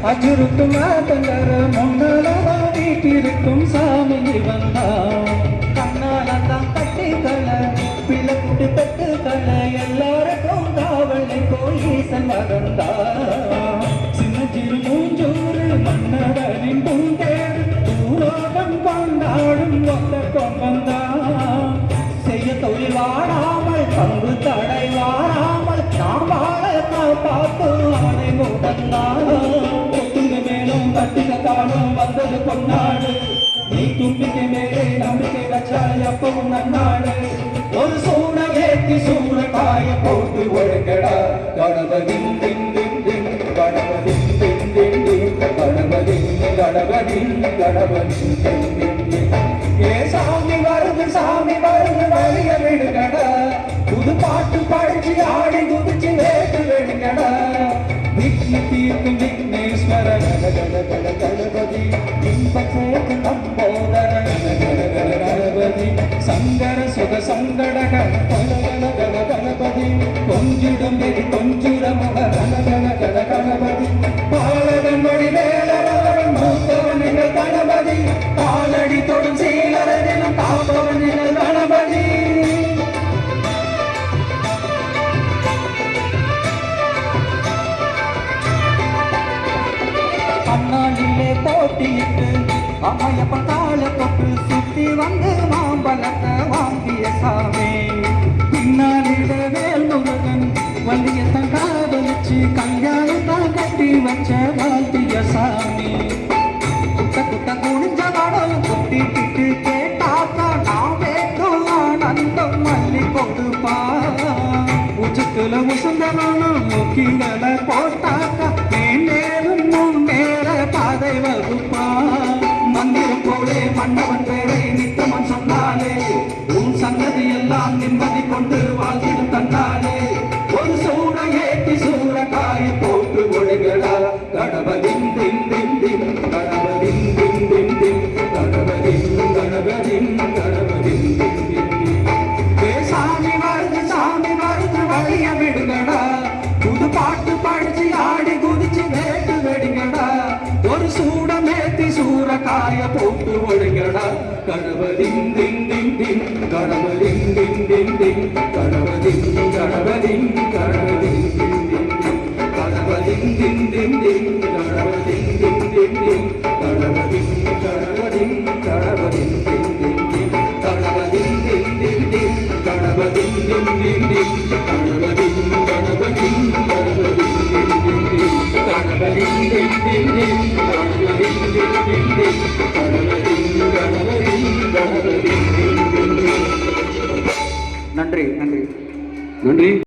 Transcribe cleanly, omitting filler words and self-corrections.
அஜுருக்கும் ஆத்தங்கர முன்னலவா வீட்டிருக்கும் சாமி வந்தா கண்ணாலந்தான் கட்டிக்கள பிளக்குட்டு பெட்டுக்கள எல்லாருக்கும் காவலை கோயீசன் மகந்தா சின்ன சிறு மூஞ்சூறு மன்னவனின் பூந்தேர் பூலோகம் கொண்டாடும் ஒத்த கொம்பந்தா செய்ய தொழில் வாராமல் பங்கு தடை வாராமல் நாம் வாழ பார்த்து அவனை முடந்தான் வந்தது பொன்னாடு நீ தும்பிக்கை மேலே நம்பிக்கை வச்சால் எப்பவும் நன்னாடு ஒரு சூட ஏற்றி சூட காய போட்டு ஒழுங்கடா கணபதி கணபதி கணபதி கணபதி கணபதி ஏ சாமி வருது வழிய விடுங்கடா புது பாட்டு படிச்சு ஆடி குதிச்சு வேட்டு விடுங்கடா விக்னி தீர்க்கும் விக்னேஸ்வர கணபதி இன்பச்சேக்கு நம்போதர கணபதி சங்கர சுக சங்கட கணபதி கொஞ்சிடும் எரி கொஞ்சுர முக கணபதி பாலகன் மொழி வேலவன் மூத்தவன் எங்கள் கணபதி காலடி தொடும் சீலரனும் காப்பவன் எங்கள் கணபதி அண்ணாண்டிலே போட்டியிட்டு அம்மையப்பன் கால தொட்டு சுத்தி வந்து மாம்பழத்தை வாங்கிய சாமி பின்னாளிலே வேல் முருகன் வள்ளியத்தன் காதலிச்சு கல்யாணம் தான் கட்டி வச்ச வாழ்த்திய சாமி குட்ட குட்ட குனிஞ்ச வடம் குட்டிக்கிட்டு கேட்டாக்கா நான் வேண்டும் ஆனந்தம் மல்லி கொடுப்பா உச்சத்துல உசுந்தவனும் முக்கிங்களை போட்டாக்கா நேரும் முன்னேற பாதை வகுப்பா மந்திரம் போலே மன்னவன் பேரை நித்தமன் சொன்னாலே உன் சங்கதி எல்லாம் நிம்மதி கொண்டு வாழ்ந்திடும் தந்தாலே ஒரு சூட ஏற்றி சூட காய போட்டு ஒழுகடா கணபதின் தின் தின் தின் கணபதின் தின் தின் தின் கணபதின் கணபதின் கணபதின் தின் தின் தின் சாமி வருது வழிய விடுங்கடா புது பாட்டு படிச்சு ஆடி குதிச்சு வேட்டு வெடுங்கடா ஒரு சூட மேத்தி சூற காய போட்டு ஒழுங்கடா கணபதின் தின் தின் தின் கணபதின் தின் தின் தின் கணபதின் கணபதின் கணபதின் தின் தின் கணபதின் தின் தின் தின் கணபதின் தின் தின் தின் கணபதின் கணபதின் கணபதின் தின் தின் தின் கணபதின் தின் தின் தின் கணபதின் தின் தின் தின் கணபதின் கணபதின் கணபதின் தின் தின் தின் கணபதின் தின் தின் தின் கணபதின் தின் தின் தின் கணபதின் கணபதின் கணபதின் தின் தின் தின் நன்றி நன்றி நன்றி.